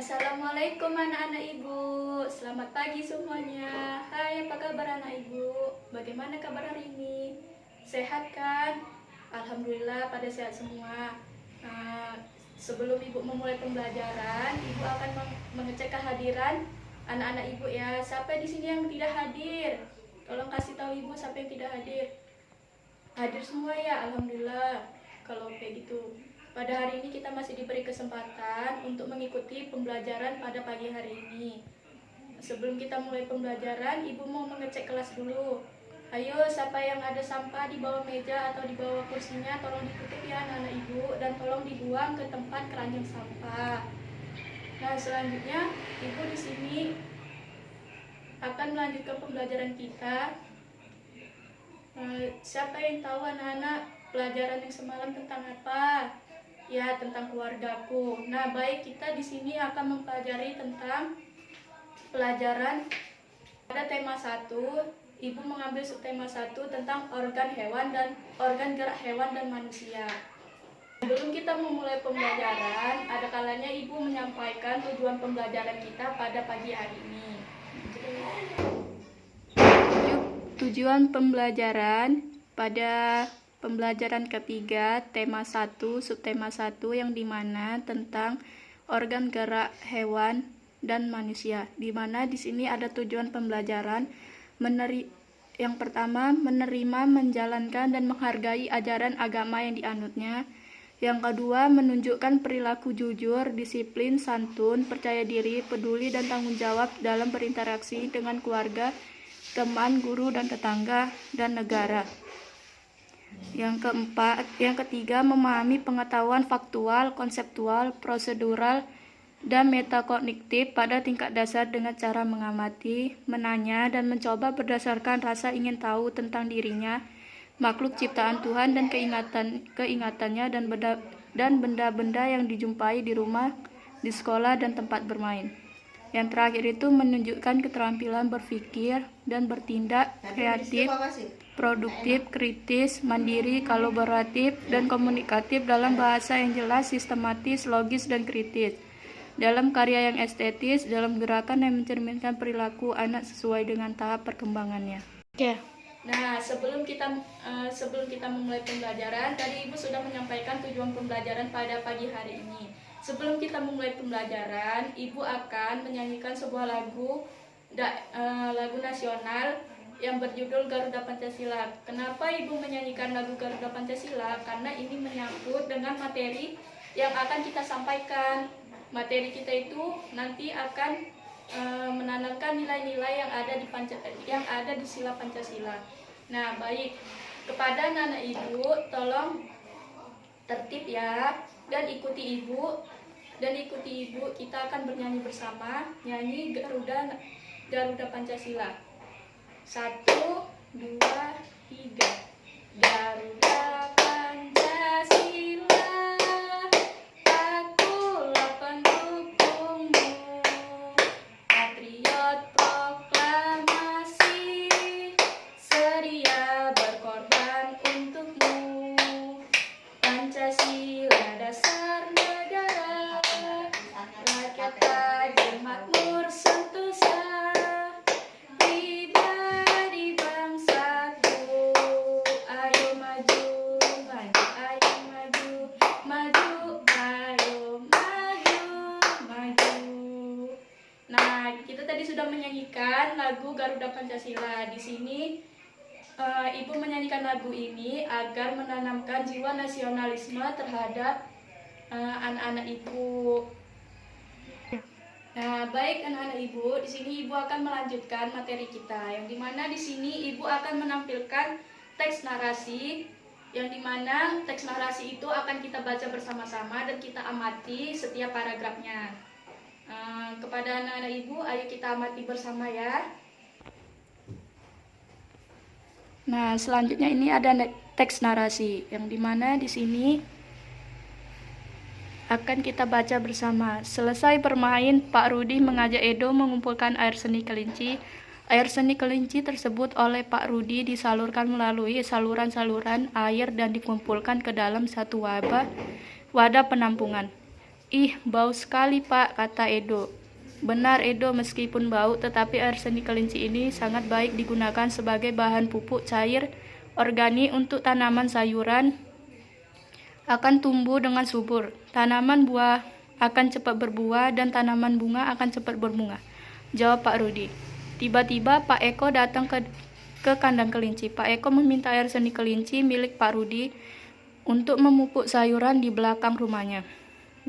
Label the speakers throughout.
Speaker 1: Assalamualaikum anak-anak ibu. Selamat pagi semuanya. Hai, apa kabar anak ibu? Bagaimana kabar hari ini? Sehat kan? Alhamdulillah pada sehat semua. Sebelum ibu memulai pembelajaran, ibu akan mengecek kehadiran anak-anak ibu ya. Siapa di sini yang tidak hadir? Tolong kasih tahu ibu siapa yang tidak hadir. Hadir semua ya, alhamdulillah. Kalau kayak gitu. Pada hari ini kita masih diberi kesempatan untuk mengikuti pembelajaran pada pagi hari ini. Sebelum kita mulai pembelajaran, ibu mau mengecek kelas dulu. Ayo, siapa yang ada sampah di bawah meja atau di bawah kursinya, tolong dikutip ya anak-anak ibu, dan tolong dibuang ke tempat keranjang sampah. Nah, selanjutnya ibu di sini akan melanjutkan pembelajaran kita. Siapa yang tahu anak-anak pelajaran yang semalam tentang apa? Ya, tentang keluargaku. Nah, baik, kita di sini akan mempelajari tentang pelajaran pada tema 1. Ibu mengambil subtema 1 tentang organ hewan dan organ gerak hewan dan manusia. Sebelum kita memulai pembelajaran, ada kalanya ibu menyampaikan tujuan pembelajaran kita pada pagi hari ini. Tujuan pembelajaran pada pembelajaran ketiga, tema 1, subtema 1 yang dimana tentang organ gerak hewan dan manusia. Dimana di sini ada tujuan pembelajaran yang pertama, menerima, menjalankan dan menghargai ajaran agama yang dianutnya. Yang kedua, menunjukkan perilaku jujur, disiplin, santun, percaya diri, peduli dan tanggung jawab dalam berinteraksi dengan keluarga, teman, guru dan tetangga dan negara. Yang ketiga, memahami pengetahuan faktual, konseptual, prosedural, dan metakognitif pada tingkat dasar dengan cara mengamati, menanya, dan mencoba berdasarkan rasa ingin tahu tentang dirinya, makhluk ciptaan Tuhan dan keingatannya dan benda-benda yang dijumpai di rumah, di sekolah, dan tempat bermain. Yang terakhir itu menunjukkan keterampilan berpikir dan bertindak kreatif, produktif, kritis, mandiri, kolaboratif, dan komunikatif dalam bahasa yang jelas, sistematis, logis, dan kritis. Dalam karya yang estetis, dalam gerakan yang mencerminkan perilaku anak sesuai dengan tahap perkembangannya. Oke. Nah, sebelum kita memulai pembelajaran, tadi Ibu sudah menyampaikan tujuan pembelajaran pada pagi hari ini. Sebelum kita memulai pembelajaran, Ibu akan menyanyikan sebuah lagu nasional yang berjudul Garuda Pancasila. Kenapa Ibu menyanyikan lagu Garuda Pancasila? Karena ini menyangkut dengan materi yang akan kita sampaikan. Materi kita itu nanti akan menanamkan nilai-nilai yang ada di sila Pancasila. Nah, baik, kepada anak Ibu, tolong tertib ya, dan ikuti Ibu. Kita akan bernyanyi bersama, nyanyi Garuda Pancasila. 1, 2, 3. Garuda Pancasila, akulah pendukungmu, patriot proklamasi, sedia berkorban untukmu. Pancasila dasar negara, rakyat adil makmur sentosa, pribadi bangsaku. Ayo maju, maju, ayo maju, maju, ayo maju, maju. Nah, kita tadi sudah menyanyikan lagu Garuda Pancasila. Di sini Ibu menyanyikan lagu ini agar menanamkan jiwa nasionalisme terhadap anak-anak Ibu. Nah, baik anak-anak Ibu, di sini Ibu akan melanjutkan materi kita, yang dimana di sini Ibu akan menampilkan teks narasi, yang dimana teks narasi itu akan kita baca bersama-sama dan kita amati setiap paragrafnya. Kepada anak-anak Ibu, ayo kita amati bersama ya. Nah, selanjutnya ini ada teks narasi, yang dimana di sini akan kita baca bersama. Selesai bermain, Pak Rudi mengajak Edo mengumpulkan air seni kelinci. Air seni kelinci tersebut oleh Pak Rudi disalurkan melalui saluran-saluran air dan dikumpulkan ke dalam satu wadah penampungan. Ih, bau sekali Pak, kata Edo. Benar Edo, meskipun bau, tetapi air seni kelinci ini sangat baik digunakan sebagai bahan pupuk cair organik untuk tanaman sayuran, akan tumbuh dengan subur. Tanaman buah akan cepat berbuah dan tanaman bunga akan cepat berbunga, jawab Pak Rudi. Tiba-tiba Pak Eko datang ke kandang kelinci. Pak Eko meminta air seni kelinci milik Pak Rudi untuk memupuk sayuran di belakang rumahnya.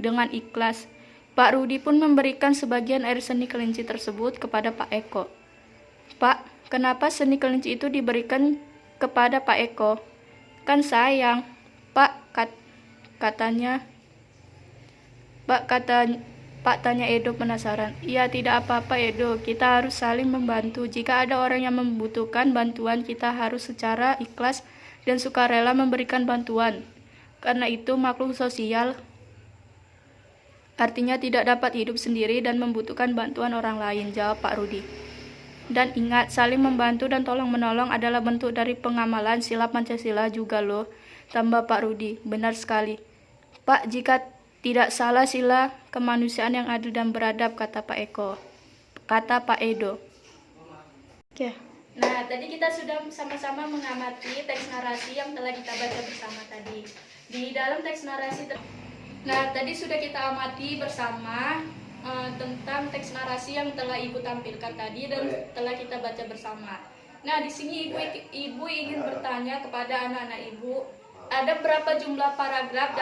Speaker 1: Dengan ikhlas, Pak Rudi pun memberikan sebagian air seni kelinci tersebut kepada Pak Eko. Pak, kenapa seni kelinci itu diberikan kepada Pak Eko? Kan sayang. Pak, katanya. Pak tanya Edo penasaran. Iya, tidak apa-apa Edo, kita harus saling membantu. Jika ada orang yang membutuhkan bantuan, kita harus secara ikhlas dan sukarela memberikan bantuan. Karena itu makhluk sosial, artinya tidak dapat hidup sendiri dan membutuhkan bantuan orang lain, jawab Pak Rudi. Dan ingat, saling membantu dan tolong-menolong adalah bentuk dari pengamalan sila Pancasila juga loh, tambah Pak Rudi. Benar sekali. Pak, jika tidak salah sila kemanusiaan yang adil dan beradab, kata Pak Edo. Oke. Nah, tadi kita sudah sama-sama mengamati teks narasi yang telah kita baca bersama tadi. Di dalam teks narasi Nah, tadi sudah kita amati bersama tentang teks narasi yang telah Ibu tampilkan tadi dan telah kita baca bersama. Nah, di sini Ibu ingin bertanya kepada anak-anak Ibu, ada berapa jumlah paragraf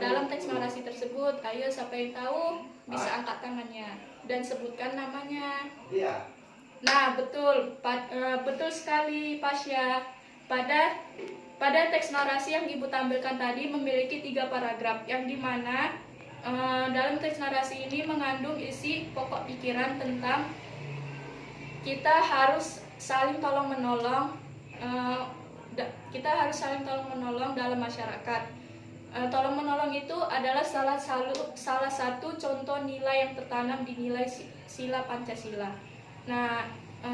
Speaker 1: dalam teks narasi tersebut? Ayo, siapa yang tahu bisa angkat tangannya dan sebutkan namanya. Nah, betul, betul sekali Pasya. Pada teks narasi yang Ibu tampilkan tadi memiliki 3 paragraf, yang dimana dalam teks narasi ini mengandung isi pokok pikiran tentang kita harus saling tolong-menolong, dalam masyarakat. Tolong-menolong itu adalah salah satu contoh nilai yang tertanam di nilai sila Pancasila. Nah,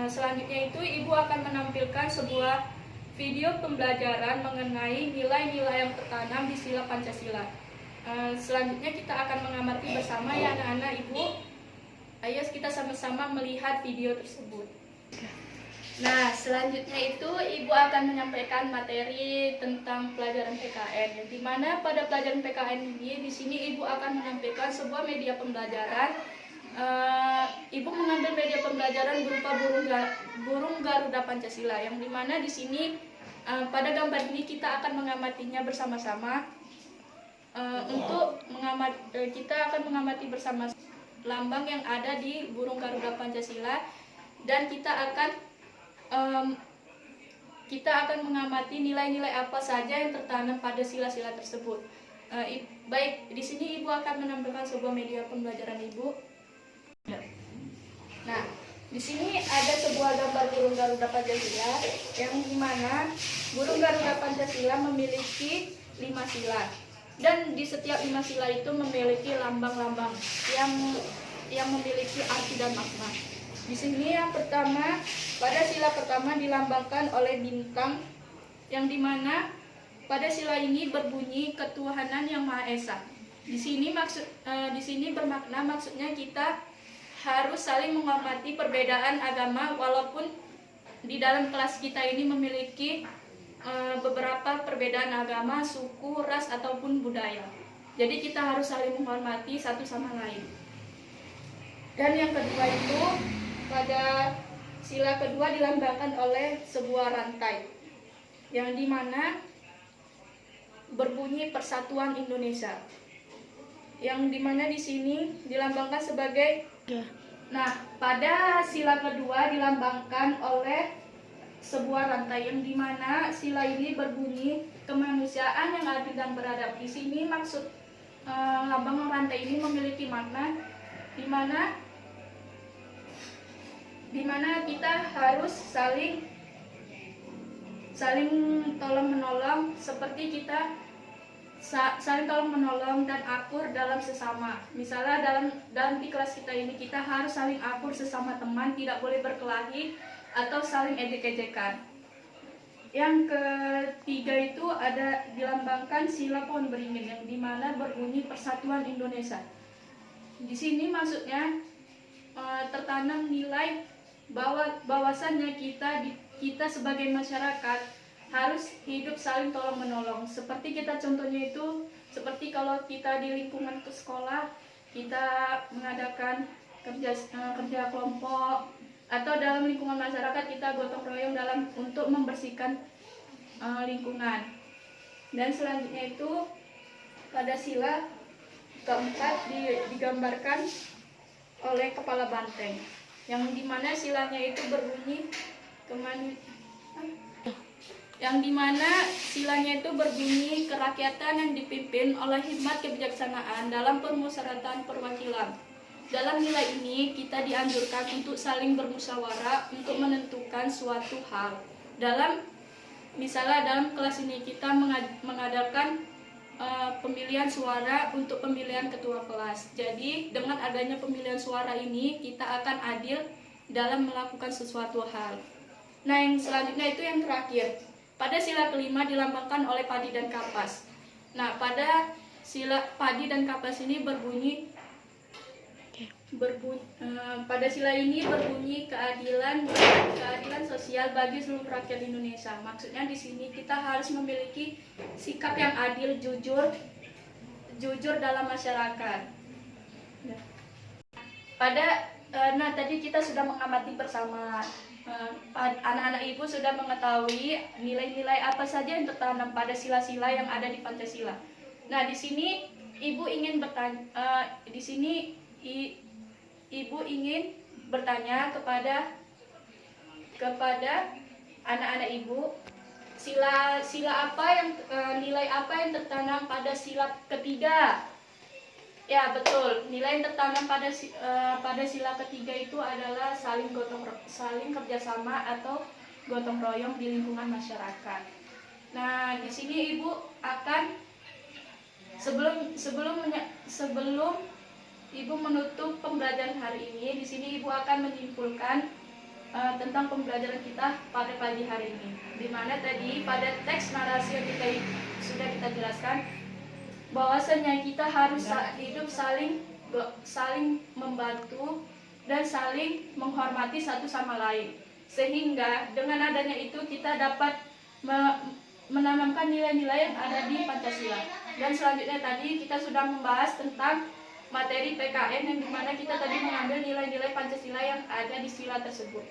Speaker 1: selanjutnya itu Ibu akan menampilkan sebuah video pembelajaran mengenai nilai-nilai yang tertanam di sila Pancasila. Selanjutnya kita akan mengamati bersama ya anak-anak Ibu. Ayo kita sama-sama melihat video tersebut. Nah, selanjutnya itu Ibu akan menyampaikan materi tentang pelajaran PKN. Di mana pada pelajaran PKN ini, di sini Ibu akan menampilkan sebuah media pembelajaran. Ibu mengambil media pembelajaran berupa burung Garuda Pancasila, yang dimana di sini pada gambar ini kita akan mengamatinya bersama-sama. Kita akan mengamati bersama lambang yang ada di burung Garuda Pancasila, dan kita akan mengamati nilai-nilai apa saja yang tertanam pada sila-sila tersebut. Baik, di sini Ibu akan menampilkan sebuah media pembelajaran Ibu. Nah, di sini ada sebuah gambar burung Garuda Pancasila, yang dimana burung Garuda Pancasila memiliki 5 sila, dan di setiap 5 sila itu memiliki lambang-lambang yang memiliki arti dan makna. Di sini yang pertama, pada sila pertama dilambangkan oleh bintang, yang dimana pada sila ini berbunyi ketuhanan yang Maha Esa. Di sini bermakna, maksudnya kita harus saling menghormati perbedaan agama, walaupun di dalam kelas kita ini memiliki beberapa perbedaan agama, suku, ras, ataupun budaya. Jadi kita harus saling menghormati satu sama lain. Dan yang kedua itu, pada sila kedua dilambangkan oleh sebuah rantai, yang dimana berbunyi Persatuan Indonesia, yang dimana di sini dilambangkan sebagai. Nah, pada sila kedua dilambangkan oleh sebuah rantai, yang dimana sila ini berbunyi kemanusiaan yang adil dan beradab. Di sini maksud lambang rantai ini memiliki makna di mana kita harus saling tolong menolong, seperti kita saling tolong menolong dan akur dalam sesama. Misalnya dalam di kelas kita ini kita harus saling akur sesama teman, tidak boleh berkelahi atau saling ejek-ejekan. Yang ketiga itu ada dilambangkan sila pohon beringin, yang dimana berbunyi Persatuan Indonesia. Di sini maksudnya tertanam nilai bahwasannya kita sebagai masyarakat harus hidup saling tolong menolong. Seperti kita contohnya itu, seperti kalau kita di lingkungan ke sekolah, kita mengadakan kerja kelompok, atau dalam lingkungan masyarakat kita gotong royong untuk membersihkan lingkungan. Dan selanjutnya itu pada sila keempat digambarkan oleh kepala banteng, yang dimana silanya itu berbunyi kerakyatan yang dipimpin oleh hikmat kebijaksanaan dalam permusyawaratan perwakilan. Dalam nilai ini kita dianjurkan untuk saling bermusyawarah untuk menentukan suatu hal. Misalnya dalam kelas ini kita mengadakan pemilihan suara untuk pemilihan ketua kelas. Jadi dengan adanya pemilihan suara ini kita akan adil dalam melakukan sesuatu hal. Nah, yang selanjutnya itu yang terakhir. Pada sila kelima dilambangkan oleh padi dan kapas. Nah, pada sila padi dan kapas ini pada sila ini berbunyi keadilan sosial bagi seluruh rakyat Indonesia. Maksudnya di sini kita harus memiliki sikap yang adil, jujur dalam masyarakat. Nah, tadi kita sudah mengamati bersama. Anak-anak ibu sudah mengetahui nilai-nilai apa saja yang tertanam pada sila-sila yang ada di Pancasila. Nah, di sini ibu ingin bertanya kepada anak-anak ibu, nilai apa yang tertanam pada sila ketiga? Ya, betul. Nilai yang tertanam pada sila ketiga itu adalah saling kerjasama atau gotong royong di lingkungan masyarakat. Nah, di sini ibu akan sebelum ibu menutup pembelajaran hari ini, di sini ibu akan menyimpulkan tentang pembelajaran kita pada pagi hari ini. Di mana tadi pada teks narasi yang sudah kita jelaskan bahwasanya kita harus hidup saling membantu dan saling menghormati satu sama lain. Sehingga dengan adanya itu kita dapat menanamkan nilai-nilai yang ada di Pancasila. Dan selanjutnya tadi kita sudah membahas tentang materi PKN yang dimana kita tadi mengambil nilai-nilai Pancasila yang ada di sila tersebut.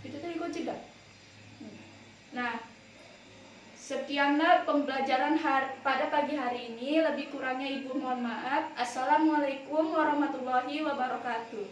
Speaker 1: Itu tadi kok tidak? Nah, sekianlah pembelajaran pada pagi hari ini. Lebih kurangnya ibu mohon maaf. Assalamualaikum warahmatullahi wabarakatuh.